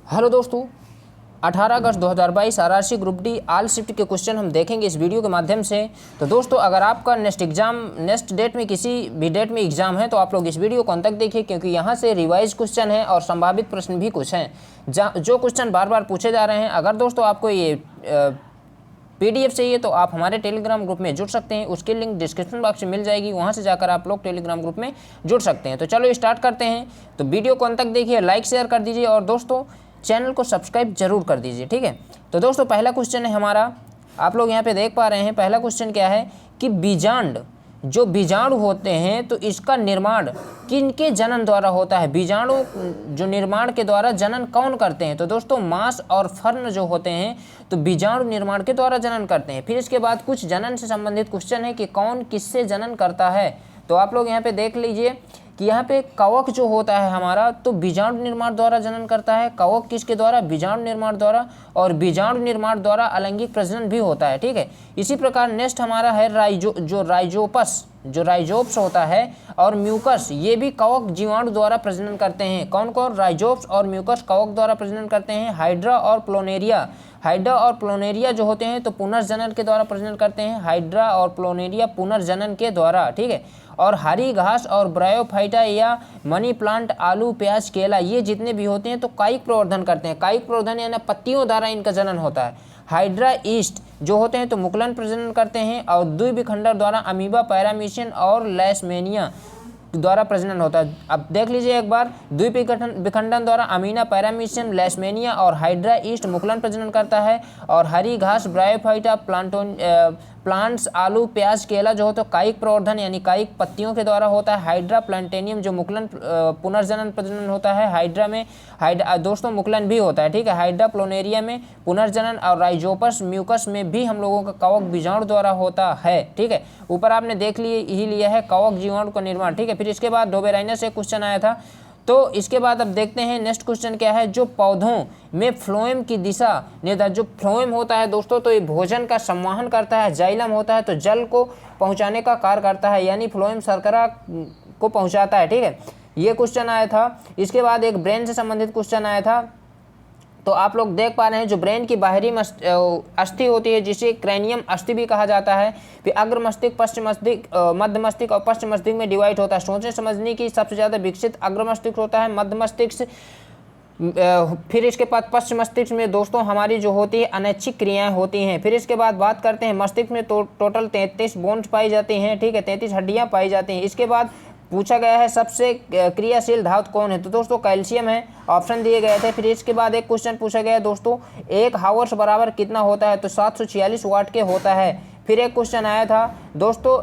Hello दोस्तों, 18 अगस्त 2022 RRC group D all shift के question हम देखेंगे इस वीडियो के माध्यम से। तो दोस्तों, अगर आपका नेक्स्ट डेट में किसी भी डेट में एग्जाम है तो आप लोग इस वीडियो को अंत तक देखिए, क्योंकि यहाँ से रिवाइज क्वेश्चन है और संभावित प्रश्न भी कुछ हैं जो क्वेश्चन बार बार पूछे जा रहे हैं। अगर दोस्तों आपको ये PDF चाहिए तो आप हमारे टेलीग्राम ग्रुप में जुड़ सकते हैं। उसकी लिंक डिस्क्रिप्शन बॉक्स में मिल जाएगी, वहाँ से जाकर आप लोग टेलीग्राम ग्रुप में जुड़ सकते हैं। तो चलो स्टार्ट करते हैं। तो वीडियो को अंत तक देखिए, लाइक शेयर कर दीजिए और दोस्तों चैनल को सब्सक्राइब जरूर कर दीजिए, ठीक है। तो दोस्तों पहला क्वेश्चन है हमारा, आप लोग यहाँ पे देख पा रहे हैं। पहला क्वेश्चन क्या है कि बीजांड, जो बीजाणु होते हैं तो इसका निर्माण किनके जनन द्वारा होता है। बीजाणु जो निर्माण के द्वारा जनन कौन करते हैं। तो दोस्तों मांस और फर्न जो होते हैं तो बीजाणु निर्माण के द्वारा जनन करते हैं। फिर इसके बाद कुछ जनन से संबंधित क्वेश्चन है कि कौन किससे जनन करता है। तो आप लोग यहाँ पे देख लीजिए कि यहाँ पे कवक जो होता है हमारा तो बीजाणु निर्माण द्वारा जनन करता है। कवक किसके द्वारा? बीजाणु निर्माण द्वारा। और बीजाणु निर्माण द्वारा अलैंगिक प्रजनन भी होता है, ठीक है। इसी प्रकार नेक्स्ट हमारा है राइजोप्स होता है और म्यूकस, ये भी कवक जीवाणु द्वारा प्रजनन करते हैं। कौन कौन? राइजोप्स और म्यूकस कवक द्वारा प्रजनन करते हैं। हाइड्रा और प्लोनेरिया जो होते हैं तो पुनर्जनन के द्वारा प्रजनन करते हैं। हाइड्रा और प्लोनेरिया पुनर्जनन के द्वारा, ठीक है। और हरी घास और ब्रायोफाइटा या मनी प्लांट, आलू, प्याज, केला, ये जितने भी होते हैं तो कायिक प्रवर्धन करते हैं। कायिक प्रवर्धन यानी पत्तियों द्वारा इनका जनन होता है। हाइड्रा ईस्ट जो होते हैं तो मुकुलन प्रजनन करते हैं। और द्विविखंडन द्वारा अमीबा, पैरामीशियन और लैशमेनिया द्वारा प्रजनन होता है। अब देख लीजिए एक बार, द्विविखंडन द्वारा अमीना, पैरामीशियन, लैशमेनिया और हाइड्रा ईस्ट मुकुलन प्रजनन करता है। और हरी घास, ब्रायोफाइटा, प्लांट्स, आलू, प्याज, केला जो हो तो कायिक प्रवर्धन यानी कायिक पत्तियों के द्वारा होता है। हाइड्रा प्लांटेनियम जो मुकुलन पुनर्जनन प्रजनन होता है। हाइड्रा में दोस्तों मुकुलन भी होता है, ठीक है। हाइड्रा प्लोनेरिया में पुनर्जनन और राइजोपस म्यूकस में भी हम लोगों का कवक बीजाणु द्वारा होता है, ठीक है। ऊपर आपने देख लिया है कवक जीवाणु का निर्माण, ठीक है। फिर इसके बाद डोबेराइना से क्वेश्चन आया था। तो इसके बाद अब देखते हैं नेक्स्ट क्वेश्चन क्या है। जो पौधों में फ्लोएम की दिशा निर्धारित, जो फ्लोएम होता है दोस्तों तो ये भोजन का संवहन करता है। जाइलम होता है तो जल को पहुंचाने का कार्य करता है, यानी फ्लोएम शर्करा को पहुंचाता है, ठीक है। ये क्वेश्चन आया था। इसके बाद एक ब्रेन से संबंधित क्वेश्चन आया था। तो आप लोग देख पा रहे हैं जो ब्रेन की बाहरी अस्थि होती है जिसे क्रैनियम अस्थि भी कहा जाता है। फिर अग्र मस्तिष्क, पश्चिम मस्तिष्क, मध्य मस्तिष्क और पश्चिम मस्तिष्क में डिवाइड होता है। सोचने समझने की सबसे ज़्यादा विकसित अग्र मस्तिष्क होता है। मध्य मस्तिष्क, फिर इसके बाद पश्चिम मस्तिष्क में दोस्तों हमारी जो होती है अनैच्छिक क्रियाएं होती हैं। फिर इसके बाद बात करते हैं मस्तिष्क में टोटल 33 बोन्स पाई जाती हैं, ठीक है। 33 हड्डियाँ पाई जाती हैं। इसके बाद पूछा गया है सबसे क्रियाशील धातु कौन है। तो दोस्तों कैल्शियम है, ऑप्शन दिए गए थे। फिर इसके बाद एक क्वेश्चन पूछा गया है दोस्तों, 1 हावर्स बराबर कितना होता है। तो 746 वाट के होता है। फिर एक क्वेश्चन आया था दोस्तों,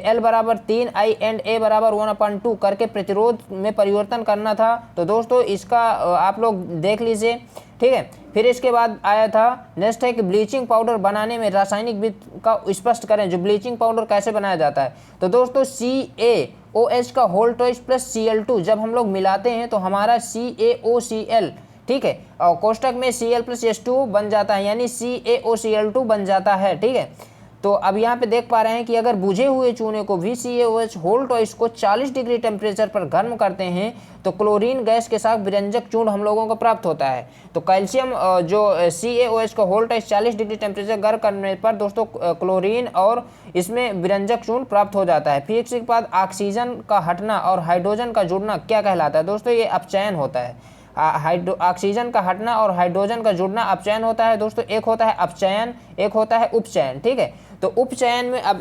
L बराबर 3 I एंड A बराबर 1/2 करके प्रतिरोध में परिवर्तन करना था। तो दोस्तों इसका आप लोग देख लीजिए, ठीक है। फिर इसके बाद आया था नेक्स्ट है कि ब्लीचिंग पाउडर बनाने में रासायनिक विधि का स्पष्ट करें। जो ब्लीचिंग पाउडर कैसे बनाया जाता है। तो दोस्तों CaOH का होल टॉइस प्लस Cl2 जब हम लोग मिलाते हैं तो हमारा CaOCl, ठीक है, और कोष्टक में Cl प्लस H2 बन जाता है, यानी CaOCl2 बन जाता है, ठीक है। तो अब यहाँ पे देख पा रहे हैं कि अगर बुझे हुए चूने को VCaOH होल टॉइस को 40 डिग्री टेम्परेचर पर गर्म करते हैं तो क्लोरीन गैस के साथ विरंजक चूर्ण हम लोगों को प्राप्त होता है। तो कैल्शियम जो CaOH का होल टॉइस 40 डिग्री टेम्परेचर गर्म करने पर दोस्तों क्लोरीन और इसमें विरंजक चूर्ण प्राप्त हो जाता है। फिर इसके बाद ऑक्सीजन का हटना और हाइड्रोजन का जुड़ना क्या कहलाता है। दोस्तों ये अपचयन होता है। ऑक्सीजन का हटना और हाइड्रोजन का जुड़ना अपचयन होता है दोस्तों। एक होता है अपचयन, एक होता है उपचयन, ठीक है। तो उपचयन में अब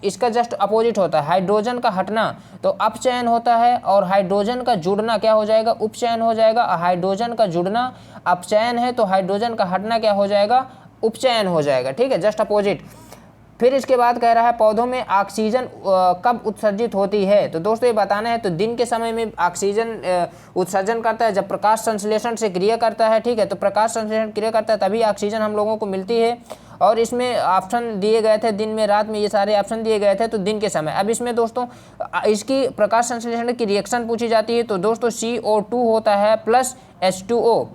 इसका जस्ट अपोजिट होता है। हाइड्रोजन का हटना तो अपचयन होता है और हाइड्रोजन का जुड़ना क्या हो जाएगा, उपचयन हो जाएगा। हाइड्रोजन का जुड़ना अपचयन है तो हाइड्रोजन का हटना क्या हो जाएगा, उपचयन हो जाएगा, ठीक है, जस्ट अपोजिट। फिर इसके बाद कह रहा है पौधों में ऑक्सीजन कब उत्सर्जित होती है। तो दोस्तों ये बताना है। तो दिन के समय में ऑक्सीजन उत्सर्जन करता है जब प्रकाश संश्लेषण से क्रिया करता है, ठीक है। तो प्रकाश संश्लेषण क्रिया करता है तभी ऑक्सीजन हम लोगों को मिलती है। और इसमें ऑप्शन दिए गए थे दिन में, रात में, ये सारे ऑप्शन दिए गए थे। तो दिन के समय अब इसमें दोस्तों इसकी प्रकाश संश्लेषण की रिएक्शन पूछी जाती है। तो दोस्तों CO2 होता है प्लस H2O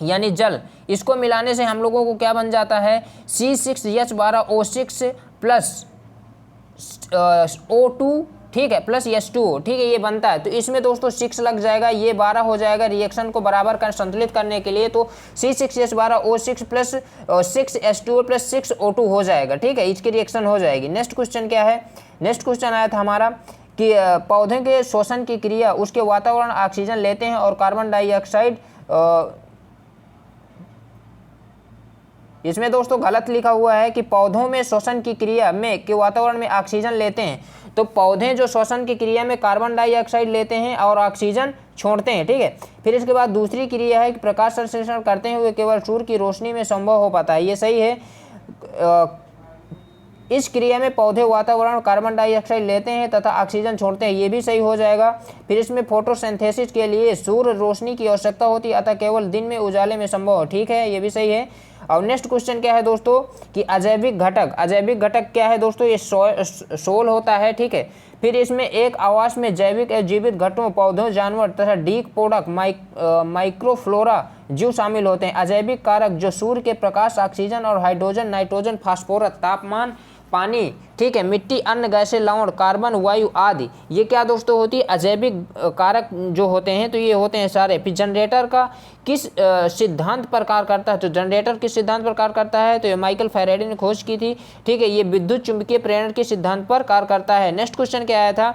यानी जल, इसको मिलाने से हम लोगों को क्या बन जाता है, C6H12O6 प्लस O2, ठीक है, प्लस H2O, ठीक है, ये बनता है। तो इसमें दोस्तों 6 लग जाएगा, ये 12 हो जाएगा। रिएक्शन को बराबर कर संतुलित करने के लिए तो C6H12O6 plus 6H2O plus 6O2 हो जाएगा, ठीक है, इसकी रिएक्शन हो जाएगी। नेक्स्ट क्वेश्चन क्या है, नेक्स्ट क्वेश्चन आया था हमारा कि पौधे के श्वसन की क्रिया, उसके वातावरण ऑक्सीजन लेते हैं और कार्बन डाइऑक्साइड, इसमें दोस्तों गलत लिखा हुआ है कि पौधों में श्वसन की क्रिया में के वातावरण में ऑक्सीजन लेते हैं। तो पौधे जो श्वसन की क्रिया में कार्बन डाइऑक्साइड लेते हैं और ऑक्सीजन छोड़ते हैं, ठीक है। फिर इसके बाद दूसरी क्रिया है कि प्रकाश संश्लेषण करते हैं हुए केवल सूर्य की रोशनी में संभव हो पाता है, ये सही है। इस क्रिया में पौधे वातावरण कार्बन डाइऑक्साइड लेते हैं तथा ऑक्सीजन छोड़ते हैं, ये भी सही हो जाएगा। फिर इसमें फोटोसिंथेसिस के लिए सूर्य रोशनी की आवश्यकता होती है, अतः केवल दिन में उजाले में संभव हो, ठीक है, ये भी सही है। और नेक्स्ट क्वेश्चन क्या है दोस्तों कि अजैविक घटक, अजैविक घटक क्या है दोस्तों, ये सोल होता है, ठीक है। फिर इसमें एक आवास में जैविक या जीवित घटकों, पौधों, जानवर तथा डीकम्पोज्ड माइक्रोफ्लोरा जीव शामिल होते हैं। अजैविक कारक जो सूर्य के प्रकाश, ऑक्सीजन और हाइड्रोजन, नाइट्रोजन, फास्फोरस, तापमान, पानी, ठीक है, मिट्टी, अन्य गैसें, लवण, कार्बन, वायु आदि, ये क्या दोस्तों होती है, अजैविक कारक जो होते हैं, तो ये होते हैं सारे। फिर जनरेटर का किस सिद्धांत पर कार्य करता है, तो जनरेटर किस सिद्धांत पर कार्य करता है, तो ये माइकल फैराडे ने खोज की थी, ठीक है, ये विद्युत चुंबकीय प्रेरण के सिद्धांत पर कार्य करता है। नेक्स्ट क्वेश्चन क्या आया था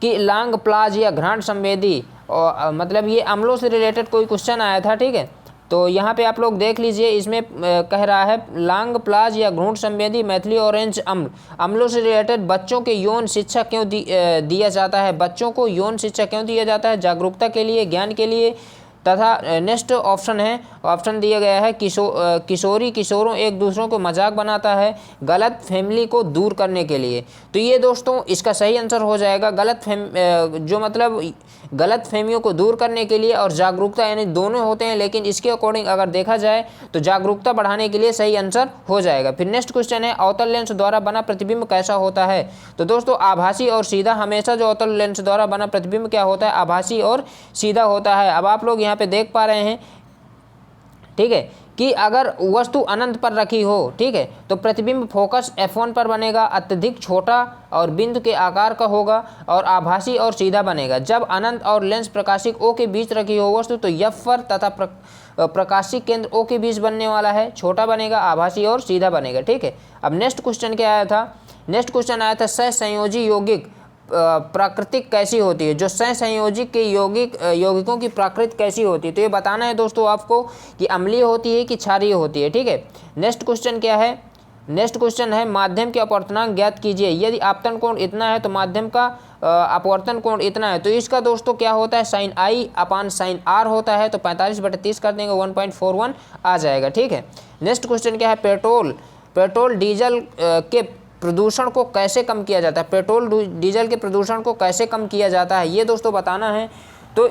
कि लांग प्लाज या घ्राण संवेदी, मतलब ये अम्लों से रिलेटेड कोई क्वेश्चन आया था, ठीक है। तो यहाँ पे आप लोग देख लीजिए, इसमें कह रहा है लांग प्लाज या घ्रूण संवेदी मैथिली ऑरेंज अम्ल, अम्लों से रिलेटेड बच्चों के यौन शिक्षा क्यों दिया जाता है, बच्चों को यौन शिक्षा क्यों दिया जाता है, जागरूकता के लिए, ज्ञान के लिए, तथा नेक्स्ट ऑप्शन है, ऑप्शन दिया गया है किशोरी किशोरों एक दूसरों को मजाक बनाता है, गलत फैमिली को दूर करने के लिए। तो ये दोस्तों इसका सही आंसर हो जाएगा जो मतलब गलत फहमियों को दूर करने के लिए और जागरूकता, यानी दोनों होते हैं, लेकिन इसके अकॉर्डिंग अगर देखा जाए तो जागरूकता बढ़ाने के लिए सही आंसर हो जाएगा। फिर नेक्स्ट क्वेश्चन है अवतल लेंस द्वारा बना प्रतिबिंब कैसा होता है, तो दोस्तों आभासी और सीधा, हमेशा जो अवतल लेंस द्वारा बना प्रतिबिंब क्या होता है, आभासी और सीधा होता है। अब आप लोग यहाँ पे देख पा रहे हैं, ठीक है, कि अगर वस्तु अनंत पर रखी हो, ठीक है, तो प्रतिबिंब फोकस F1 पर बनेगा, अत्यधिक छोटा और बिंदु के आकार का होगा और आभासी और सीधा बनेगा। जब अनंत और लेंस प्रकाशिक O के बीच रखी हो वस्तु तो F पर तथा प्रकाशिक केंद्र O के बीच बनने वाला है, छोटा बनेगा, आभासी और सीधा बनेगा, ठीक है। अब नेक्स्ट क्वेश्चन क्या आया था, नेक्स्ट क्वेश्चन आया था सहसंयोजी यौगिक प्राकृतिक कैसी होती है, जो सहसंयोजिक के यौगिकों की प्राकृत कैसी होती है, तो ये बताना है दोस्तों आपको कि अम्लीय होती है कि क्षारीय होती है, ठीक है। नेक्स्ट क्वेश्चन क्या है, नेक्स्ट क्वेश्चन है माध्यम के अपवर्तनांक ज्ञात कीजिए। यदि आपतन कोण इतना है तो माध्यम का अपवर्तन कोण इतना है, तो इसका दोस्तों क्या होता है, sine I upon sine R होता है। तो 45/30 कर देंगे, 1.41 आ जाएगा, ठीक है। नेक्स्ट क्वेश्चन क्या है, पेट्रोल डीजल के प्रदूषण को कैसे कम किया जाता है, पेट्रोल डीजल के प्रदूषण को कैसे कम किया जाता है, ये दोस्तों बताना है। तो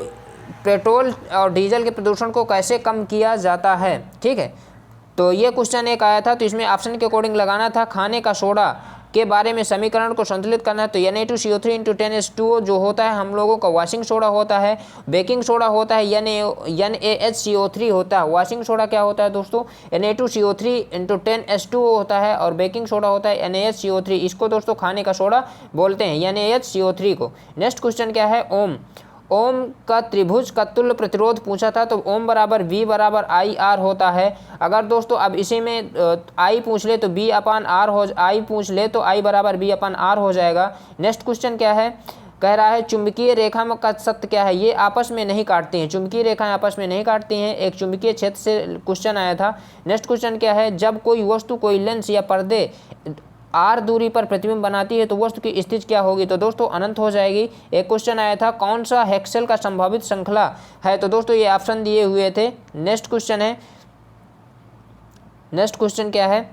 पेट्रोल और डीजल के प्रदूषण को कैसे कम किया जाता है, ठीक है। तो ये क्वेश्चन एक आया था, तो इसमें ऑप्शन के अकॉर्डिंग लगाना था। खाने का सोडा के बारे में समीकरण को संतुलित करना है, तो Na2CO3 × 10H2O जो होता है हम लोगों का वॉशिंग सोडा होता है, बेकिंग सोडा होता है NaHCO3 होता है। वॉशिंग सोडा क्या होता है दोस्तों, Na2CO3 × 10H2O होता है और बेकिंग सोडा होता है NaHCO3। इसको दोस्तों खाने का सोडा बोलते हैं, NaHCO3 को। नेक्स्ट क्वेश्चन क्या है, ओम का त्रिभुज का तुल्य प्रतिरोध पूछा था, तो ओम बराबर V बराबर IR होता है। अगर दोस्तों अब इसी में I पूछ ले तो B/R हो, I पूछ ले तो I बराबर B/R हो जाएगा। नेक्स्ट क्वेश्चन क्या है, कह रहा है चुंबकीय रेखा का सत्य क्या है, ये आपस में नहीं काटती हैं, चुंबकीय रेखाएं आपस में नहीं काटती हैं, एक चुंबकीय क्षेत्र से क्वेश्चन आया था। नेक्स्ट क्वेश्चन क्या है, जब कोई वस्तु कोई लेंस या पर्दे R दूरी पर प्रतिबिंब बनाती है तो वस्तु की स्थिति क्या होगी, तो दोस्तों अनंत हो जाएगी। एक क्वेश्चन आया था कौन सा हेक्सेल का संभावित श्रृंखला है, तो दोस्तों ये ऑप्शन दिए हुए थे। नेक्स्ट क्वेश्चन है, नेक्स्ट क्वेश्चन क्या है,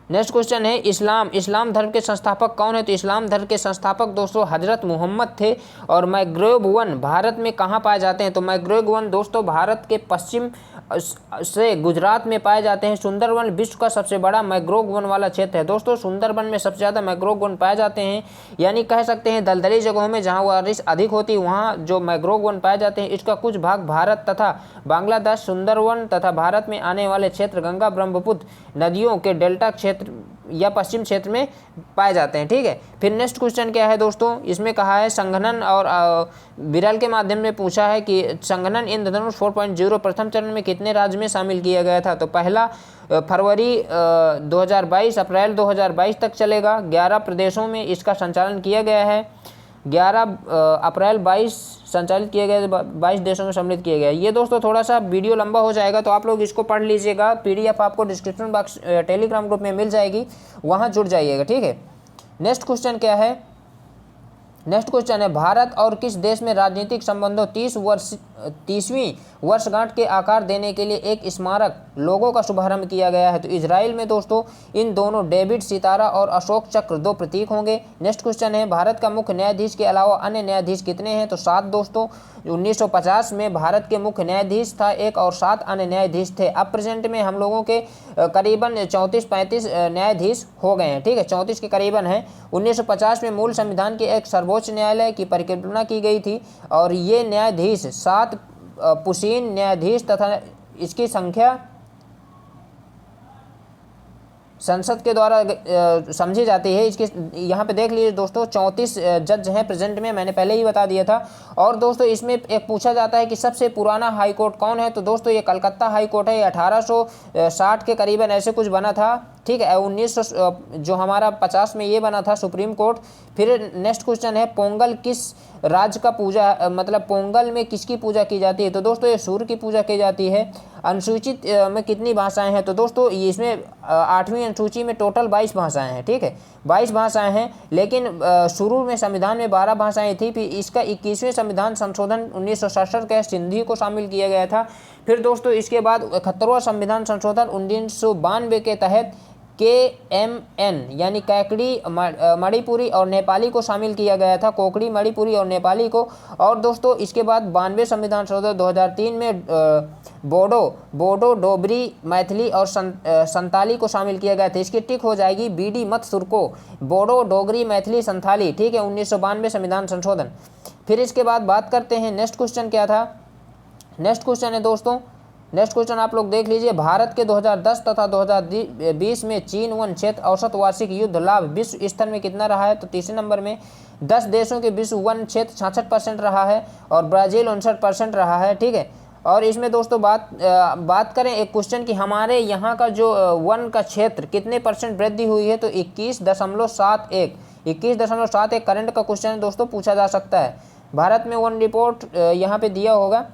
नेक्स्ट क्वेश्चन है इस्लाम धर्म के संस्थापक कौन है, तो इस्लाम धर्म के संस्थापक दोस्तों हजरत मोहम्मद थे। और मैग्रोव वन भारत में कहाँ पाए जाते हैं, तो मैग्रोव वन दोस्तों भारत के पश्चिम से गुजरात में पाए जाते हैं। सुंदरवन विश्व का सबसे बड़ा मैग्रोव वन वाला क्षेत्र है दोस्तों, सुंदरवन में सबसे ज़्यादा मैग्रोव वन पाए जाते हैं, यानी कह सकते हैं दलदली जगहों में जहाँ बारिश अधिक होती है वहाँ जो मैग्रोव वन पाए जाते हैं। इसका कुछ भाग भारत तथा बांग्लादेश, सुंदरवन तथा भारत में आने वाले क्षेत्र गंगा ब्रह्मपुत्र नदियों के डेल्टा क्षेत्र क्षेत्र या पश्चिम क्षेत्र में पाए जाते हैं। ठीक है, फिर नेक्स्ट क्वेश्चन क्या है दोस्तों, इसमें कहा है संघनन और विरल के माध्यम में पूछा है कि संघनन इंद्रधनुष 4.0 प्रथम चरण में कितने राज्य में शामिल किया गया था। तो पहला फरवरी 2022 अप्रैल 2022 तक चलेगा। 11 प्रदेशों में इसका संचालन किया गया है। 11 अप्रैल 22 संचालित किए गए, 22 देशों में सम्मिलित किए गए। ये दोस्तों थोड़ा सा वीडियो लंबा हो जाएगा, तो आप लोग इसको पढ़ लीजिएगा। PDF आपको डिस्क्रिप्शन बॉक्स टेलीग्राम ग्रुप में मिल जाएगी, वहाँ जुड़ जाइएगा। ठीक है, नेक्स्ट क्वेश्चन क्या है, नेक्स्ट क्वेश्चन है भारत और किस देश में राजनीतिक संबंधों 30वीं वर्षगांठ के आकार देने के लिए एक स्मारक लोगो का शुभारंभ किया गया है। तो इजराइल में दोस्तों इन दोनों डेविड सितारा और अशोक चक्र 2 प्रतीक होंगे। नेक्स्ट क्वेश्चन है भारत का मुख्य न्यायाधीश के अलावा अन्य न्यायाधीश कितने हैं। तो 7 दोस्तों। 1950 में भारत के मुख्य न्यायाधीश था एक और 7 अन्य न्यायाधीश थे। अब प्रेजेंट में हम लोगों के करीबन 34-35 न्यायाधीश हो गए हैं। ठीक है, 34 के करीबन हैं। 1950 में मूल संविधान के एक सर्वोच्च न्यायालय की परिकल्पना की गई थी और ये न्यायाधीश 7 पुशीन न्यायाधीश तथा इसकी संख्या संसद के द्वारा समझी जाती है। इसके यहाँ पे देख लीजिए दोस्तों 34 जज हैं प्रेजेंट में, मैंने पहले ही बता दिया था। और दोस्तों इसमें एक पूछा जाता है कि सबसे पुराना हाई कोर्ट कौन है। तो दोस्तों ये कलकत्ता हाई कोर्ट है। ये 1860 के करीबन ऐसे कुछ बना था। ठीक है, 1900 जो हमारा 50 में ये बना था सुप्रीम कोर्ट। फिर नेक्स्ट क्वेश्चन है पोंगल किस राज्य का पूजा, मतलब पोंगल में किसकी पूजा की जाती है। तो दोस्तों ये सूर्य की पूजा की जाती है। अनुसूचित में कितनी भाषाएं हैं। तो दोस्तों ये इसमें 8वीं अनुसूची में टोटल 22 भाषाएं हैं। ठीक है, 22 भाषाएं हैं, लेकिन शुरू में संविधान में 12 भाषाएं थी। फिर इसका 21वें संविधान संशोधन 1967 के सिंधी को शामिल किया गया था। फिर दोस्तों इसके बाद 71वां संविधान संशोधन 1992 के तहत KMN यानी कैकड़ी, मणिपुरी और नेपाली को शामिल किया गया था, कोकड़ी, मणिपुरी और नेपाली को। और दोस्तों इसके बाद 92 संविधान संशोधन 2003 में बोडो, डोबरी, मैथिली और संताली को शामिल किया गया था। इसकी टिक हो जाएगी BD मत सुरको, बोडो, डोगरी, मैथिली, संथाली। ठीक है, 1992 संविधान संशोधन। फिर इसके बाद बात करते हैं नेक्स्ट क्वेश्चन क्या था। नेक्स्ट क्वेश्चन है दोस्तों, नेक्स्ट क्वेश्चन आप लोग देख लीजिए भारत के 2010 तथा 2020 में चीन वन क्षेत्र औसत वार्षिक युद्ध लाभ विश्व स्तर में कितना रहा है। तो तीसरे नंबर में 10 देशों के विश्व वन क्षेत्र 66% रहा है और ब्राज़ील 59% रहा है। ठीक है, और इसमें दोस्तों बात करें एक क्वेश्चन कि हमारे यहाँ का जो वन का क्षेत्र कितने % वृद्धि हुई है। तो 21.71 करंट का क्वेश्चन दोस्तों पूछा जा सकता है। भारत में वन रिपोर्ट यहाँ पे दिया होगा।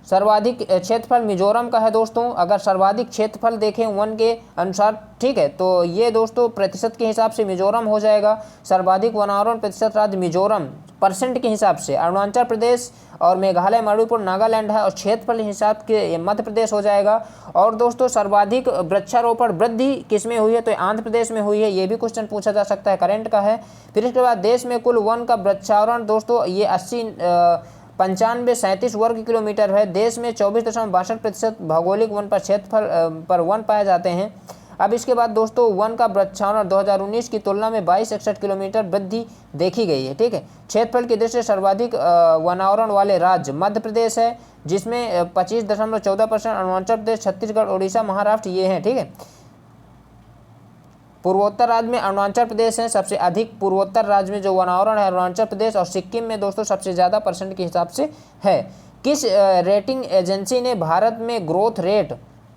सर्वाधिक क्षेत्रफल मिजोरम का है दोस्तों। अगर सर्वाधिक क्षेत्रफल देखें वन के अनुसार, ठीक है, तो ये दोस्तों प्रतिशत के हिसाब से मिजोरम हो जाएगा। सर्वाधिक वनावरण प्रतिशत राज्य मिजोरम, % के हिसाब से अरुणाचल प्रदेश और मेघालय, मणिपुर, नागालैंड है और क्षेत्रफल हिसाब के मध्य प्रदेश हो जाएगा। और दोस्तों सर्वाधिक वृक्षारोपण वृद्धि किसमें हुई है। तो आंध्र प्रदेश में हुई है। ये भी क्वेश्चन पूछा जा सकता है, करंट का है। फिर इसके बाद देश में कुल वन का वृक्षारोपण दोस्तों ये 95-37 वर्ग किलोमीटर है। देश में 24.62% भौगोलिक वन पर क्षेत्रफल पर वन पाए जाते हैं। अब इसके बाद दोस्तों वन का वृक्षारोपण 2019 की तुलना में 22-61 किलोमीटर वृद्धि देखी गई है। ठीक है, क्षेत्रफल की दृष्टि से सर्वाधिक वनावरण वाले राज्य मध्य प्रदेश है जिसमें 25.14%, अरुणाचल प्रदेश, छत्तीसगढ़, उड़ीसा, महाराष्ट्र ये हैं। ठीक है, पूर्वोत्तर राज्य में अरुणाचल प्रदेश है सबसे अधिक। पूर्वोत्तर राज्य में जो वनावरण है अरुणाचल प्रदेश और सिक्किम में दोस्तों सबसे ज़्यादा % के हिसाब से है। किस रेटिंग एजेंसी ने भारत में ग्रोथ रेट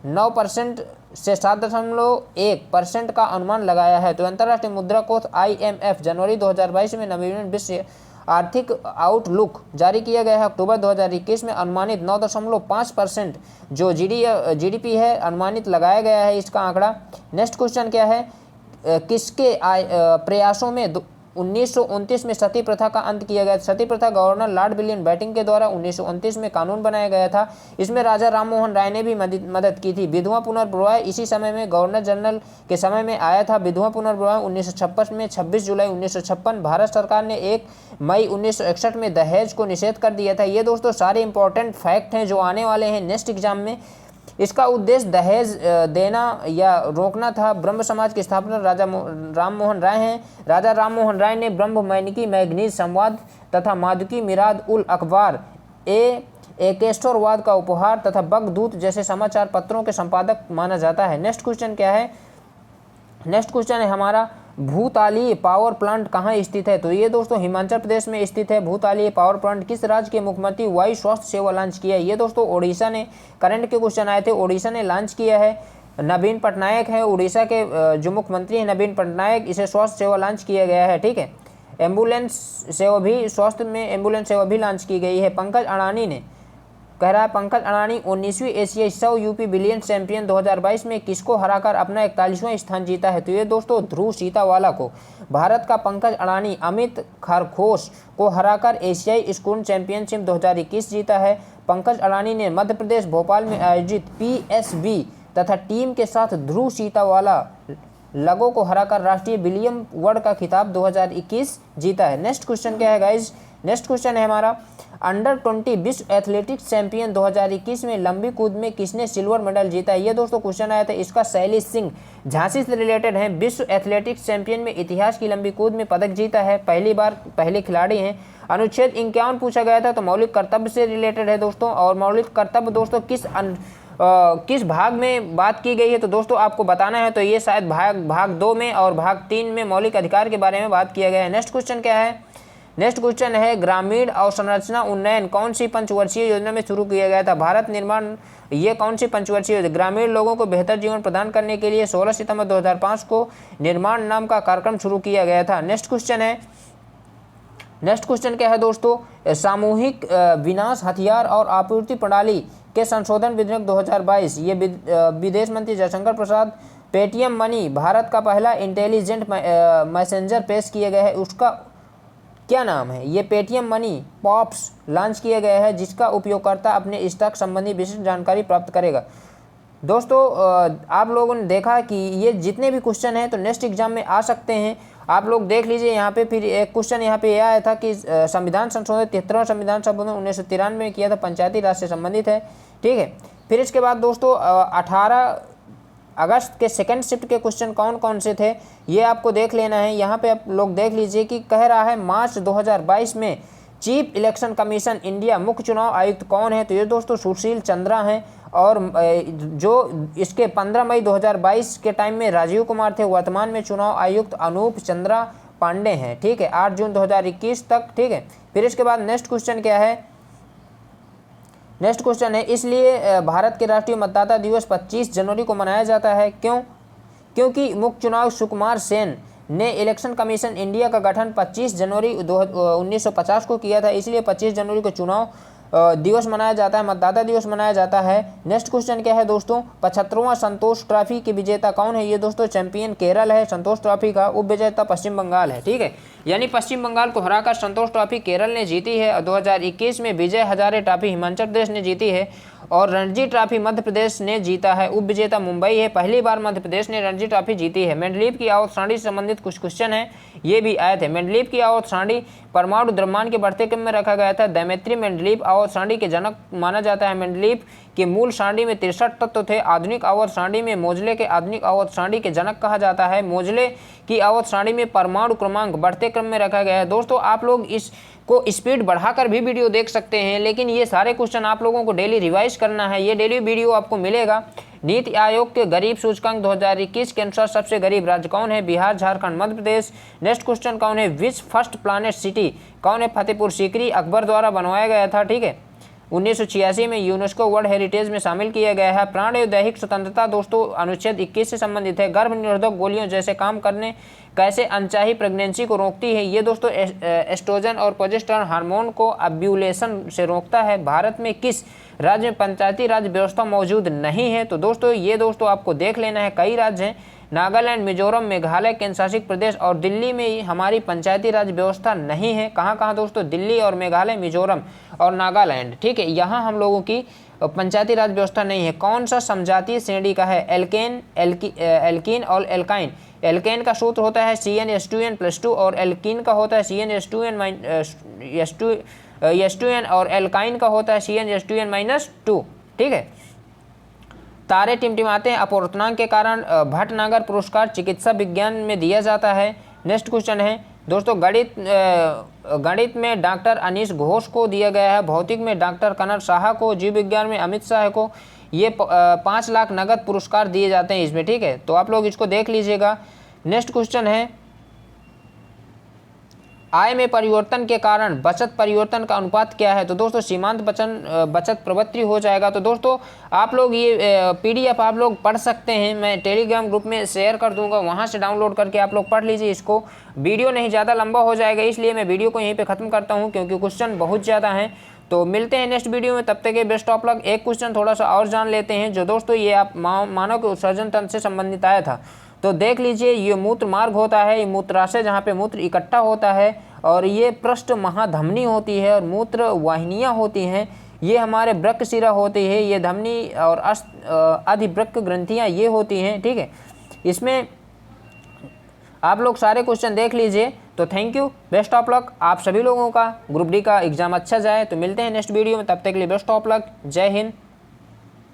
9% से 7.1% का अनुमान लगाया है। तो अंतर्राष्ट्रीय मुद्रा कोष IMF जनवरी 2022 में नवीन विश्व आर्थिक आउटलुक जारी किया गया है। अक्टूबर 2021 में अनुमानित 9.5% जो GDP है अनुमानित लगाया गया है इसका आंकड़ा। नेक्स्ट क्वेश्चन क्या है, किसके प्रयासों में 1929 में सती प्रथा का अंत किया गया। सती प्रथा गवर्नर लॉर्ड विलियम बेंटिंक के द्वारा 1929 में कानून बनाया गया था। इसमें राजा राम मोहन राय ने भी मदद की थी। विधवा पुनर्विवाह इसी समय में गवर्नर जनरल के समय में आया था। विधवा पुनर्विवाह 1956 में 26 जुलाई 1956 भारत सरकार ने 1 मई 1961 में दहेज को निषेध कर दिया था। ये दोस्तों सारे इंपॉर्टेंट फैक्ट हैं जो आने वाले हैं नेक्स्ट एग्जाम में। इसका उद्देश्य दहेज देना या रोकना था। ब्रह्म समाज की स्थापना राजा राम मोहन राय हैं। राजा राम मोहन राय ने ब्रह्म मैनिकी, मैगनीज संवाद तथा मादुकी मिराद उल अखबार एकेश्वरवाद का उपहार तथा बगदूत जैसे समाचार पत्रों के संपादक माना जाता है। नेक्स्ट क्वेश्चन क्या है, नेक्स्ट क्वेश्चन है हमारा, भूतालीय पावर प्लांट कहाँ स्थित है? तो ये दोस्तों हिमाचल प्रदेश में स्थित है। भूतालीय पावर प्लांट किस राज्य के मुख्यमंत्री वायु स्वास्थ्य सेवा लॉन्च किया है? ये दोस्तों ओडिशा ने, करंट के क्वेश्चन आए थे, ओडिशा ने लॉन्च किया है। नवीन पटनायक है उड़ीसा के जो मुख्यमंत्री हैं, नवीन पटनायक, इसे स्वास्थ्य सेवा लॉन्च किया गया है। ठीक है, एम्बुलेंस सेवा भी, स्वास्थ्य में एम्बुलेंस सेवा भी लॉन्च की गई है। पंकज अडानी ने, कह रहा है पंकज अडानी 19वीं एशियाई 100 यूपी बिलियन चैंपियन 2022 में किसको हराकर अपना 41वां स्थान जीता है? तो ये दोस्तों ध्रुव सीतावाला को, भारत का पंकज अडानी अमित खरगोश को हराकर एशियाई स्कूल चैंपियनशिप 2021 जीता है। पंकज अडानी ने मध्य प्रदेश भोपाल में आयोजित पीएसबी तथा टीम के साथ ध्रुव सीतावाला लगो को हराकर राष्ट्रीय विलियम वर्ड का खिताब 2021 जीता है। नेक्स्ट क्वेश्चन क्या है गाइज? नेक्स्ट क्वेश्चन है हमारा, अंडर 20 विश्व एथलेटिक्स चैंपियन 2021 में लंबी कूद में किसने सिल्वर मेडल जीता है? ये दोस्तों क्वेश्चन आया था, इसका शैली सिंह झांसी से रिलेटेड है। विश्व एथलेटिक्स चैंपियन में इतिहास की लंबी कूद में पदक जीता है, पहली बार पहले खिलाड़ी हैं। अनुच्छेद 51 पूछा गया था, तो मौलिक कर्तव्य से रिलेटेड है दोस्तों। और मौलिक कर्तव्य दोस्तों किस भाग में बात की गई है? तो दोस्तों आपको बताना है, तो ये शायद भाग 2 में और भाग 3 में मौलिक अधिकार के बारे में बात किया गया है। नेक्स्ट क्वेश्चन क्या है? नेक्स्ट क्वेश्चन है, ग्रामीण अवसंरचना उन्नयन कौन सी पंचवर्षीय योजना में शुरू किया गया था? भारत निर्माण, ये कौन सी पंचवर्षीय योजना? ग्रामीण लोगों को बेहतर जीवन प्रदान करने के लिए 16 सितंबर 2005 को निर्माण नाम का कार्यक्रम शुरू किया गया था। नेक्स्ट क्वेश्चन है, नेक्स्ट क्वेश्चन क्या है दोस्तों? सामूहिक विनाश हथियार और आपूर्ति प्रणाली के संशोधन विधेयक 2022, ये विदेश मंत्री जयशंकर प्रसाद। पेटीएम मनी भारत का पहला इंटेलिजेंट मैसेंजर पेश किया गया है, उसका क्या नाम है? ये पेटीएम मनी पॉप्स लॉन्च किया गया है, जिसका उपयोगकर्ता अपने स्टॉक संबंधी विशिष्ट जानकारी प्राप्त करेगा। दोस्तों आप लोगों ने देखा कि ये जितने भी क्वेश्चन हैं तो नेक्स्ट एग्जाम में आ सकते हैं, आप लोग देख लीजिए। यहाँ पे फिर एक क्वेश्चन यहाँ पे यह आया था कि संविधान संशोधन 73वां संविधान संशोधन 1993 में किया था, पंचायती राज से संबंधित है। ठीक है, फिर इसके बाद दोस्तों 18 अगस्त के सेकंड शिफ्ट के क्वेश्चन कौन कौन से थे ये आपको देख लेना है। यहाँ पे आप लोग देख लीजिए कि कह रहा है मार्च 2022 में चीफ इलेक्शन कमीशन इंडिया मुख्य चुनाव आयुक्त कौन है? तो ये दोस्तों सुशील चंद्रा हैं। और जो इसके 15 मई 2022 के टाइम में राजीव कुमार थे, वर्तमान में चुनाव आयुक्त अनूप चंद्रा पांडे हैं। ठीक है, 8 जून 2021 तक। ठीक है, फिर इसके बाद नेक्स्ट क्वेश्चन क्या है? नेक्स्ट क्वेश्चन है, इसलिए भारत के राष्ट्रीय मतदाता दिवस 25 जनवरी को मनाया जाता है, क्यों? क्योंकि मुख्य चुनाव सुकुमार सेन ने इलेक्शन कमीशन इंडिया का गठन 25 जनवरी 1950 को किया था, इसलिए 25 जनवरी को चुनाव दिवस मनाया जाता है, मतदाता दिवस मनाया जाता है। नेक्स्ट क्वेश्चन क्या है दोस्तों? 75वां संतोष ट्रॉफी की विजेता कौन है? ये दोस्तों चैंपियन केरल है, संतोष ट्रॉफी का उप विजेता पश्चिम बंगाल है। ठीक है, यानी पश्चिम बंगाल को हराकर संतोष ट्रॉफी केरल ने जीती है। और 2021 में विजय हजारे ट्रॉफी हिमाचल प्रदेश ने जीती है और रणजी ट्रॉफी मध्य प्रदेश ने जीता है, उप विजेता मुंबई है। पहली बार मध्य प्रदेश ने रणजी ट्रॉफी जीती है। मेंडलीव की आवत सारणी से संबंधित कुछ क्वेश्चन है, ये भी आए थे। मेंडलीव की आवत सारणी परमाणु द्रव्यमान के बढ़ते क्रम में रखा गया था। दैमेत्री मेंडलीव आवत सारणी के जनक माना जाता है। मेंडलीव के मूल सारणी में 63 तत्व थे। आधुनिक आवत सारणी में मोजले के आधुनिक आवत सारणी के जनक कहा जाता है। मोजले की आवत सारणी में परमाणु क्रमांक बढ़ते क्रम में रखा गया है। दोस्तों आप लोग इसको स्पीड बढ़ाकर भी वीडियो देख सकते हैं, लेकिन ये सारे क्वेश्चन आप लोगों को डेली रिवाइज करना है। ये डेली वीडियो आपको मिलेगा। नीति आयोग के गरीब सूचकांक 2021 के अनुसार सबसे गरीब राज्य कौन है? बिहार, झारखंड, मध्य प्रदेश। नेक्स्ट क्वेश्चन कौन है? विश्व फर्स्ट प्लानेट सिटी कौन है? फतेहपुर सीकरी अकबर द्वारा बनवाया गया था। ठीक है, 1986 में यूनेस्को वर्ल्ड हेरिटेज में शामिल किया गया है। प्राण एवं दैहिक स्वतंत्रता दोस्तों अनुच्छेद 21 से संबंधित है। गर्भ निरोधक गोलियों जैसे काम करने कैसे अनचाही प्रेगनेंसी को रोकती है? ये दोस्तों एस्ट्रोजन और प्रोजेस्टेरोन हार्मोन को ओव्यूलेशन से रोकता है। भारत में किस राज्य में पंचायती राज व्यवस्था मौजूद नहीं है? तो दोस्तों ये दोस्तों आपको देख लेना है, कई राज्य हैं, नागालैंड, मिजोरम, मेघालय, केंद्र शासित प्रदेश और दिल्ली में हमारी पंचायती राज व्यवस्था नहीं है। कहाँ कहाँ दोस्तों? दिल्ली और मेघालय, मिजोरम और नागालैंड। ठीक है, यहाँ हम लोगों की पंचायती राज व्यवस्था नहीं है। कौन सा समजातीय श्रेणी का है? एल्कीन और एल्काइन। एल्केन का सूत्र होता है CnH2n+2 और एल्कीन का होता है CnH2n और एल्काइन का होता है CnH2n-2। ठीक है, तारे टिमटिमाते हैं अपवर्तनांक के कारण। भटनागर पुरस्कार चिकित्सा विज्ञान में दिया जाता है। नेक्स्ट क्वेश्चन है दोस्तों, गणित में डॉक्टर अनीश घोष को दिया गया है। भौतिक में डॉक्टर कनर साहा को। जीव विज्ञान में अमित शाह को। ये 5 लाख नगद पुरस्कार दिए जाते हैं इसमें। ठीक है, तो आप लोग इसको देख लीजिएगा। नेक्स्ट क्वेश्चन है, आय में परिवर्तन के कारण बचत परिवर्तन का अनुपात क्या है? तो दोस्तों सीमांत बचत प्रवृत्ति हो जाएगा। तो दोस्तों आप लोग ये पीडीएफ आप लोग पढ़ सकते हैं, मैं टेलीग्राम ग्रुप में शेयर कर दूंगा, वहां से डाउनलोड करके आप लोग पढ़ लीजिए इसको। वीडियो नहीं ज़्यादा लंबा हो जाएगा, इसलिए मैं वीडियो को यहीं पर ख़त्म करता हूँ, क्योंकि क्वेश्चन बहुत ज़्यादा हैं। तो मिलते हैं नेक्स्ट वीडियो में, तब तक के बेस्ट ऑफ लक। एक क्वेश्चन थोड़ा सा और जान लेते हैं, जो दोस्तों ये आप मानव के उत्सर्जन तंत्र से संबंधित आया था। तो देख लीजिए, ये मूत्र मार्ग होता है, ये मूत्राशय जहाँ पे मूत्र इकट्ठा होता है, और ये पृष्ठ महाधमनी होती है, और मूत्र वाहिनियाँ होती हैं, ये हमारे वृक्क शिरा होती है, ये धमनी और अधिवृक्क ग्रंथियाँ ये होती हैं। ठीक है, इसमें आप लोग सारे क्वेश्चन देख लीजिए। तो thank you, best of luck. आप सभी लोगों का ग्रुप डी का एग्जाम अच्छा जाए। तो मिलते हैं नेक्स्ट वीडियो में, तब तक के लिए बेस्ट ऑफ लक। जय हिंद।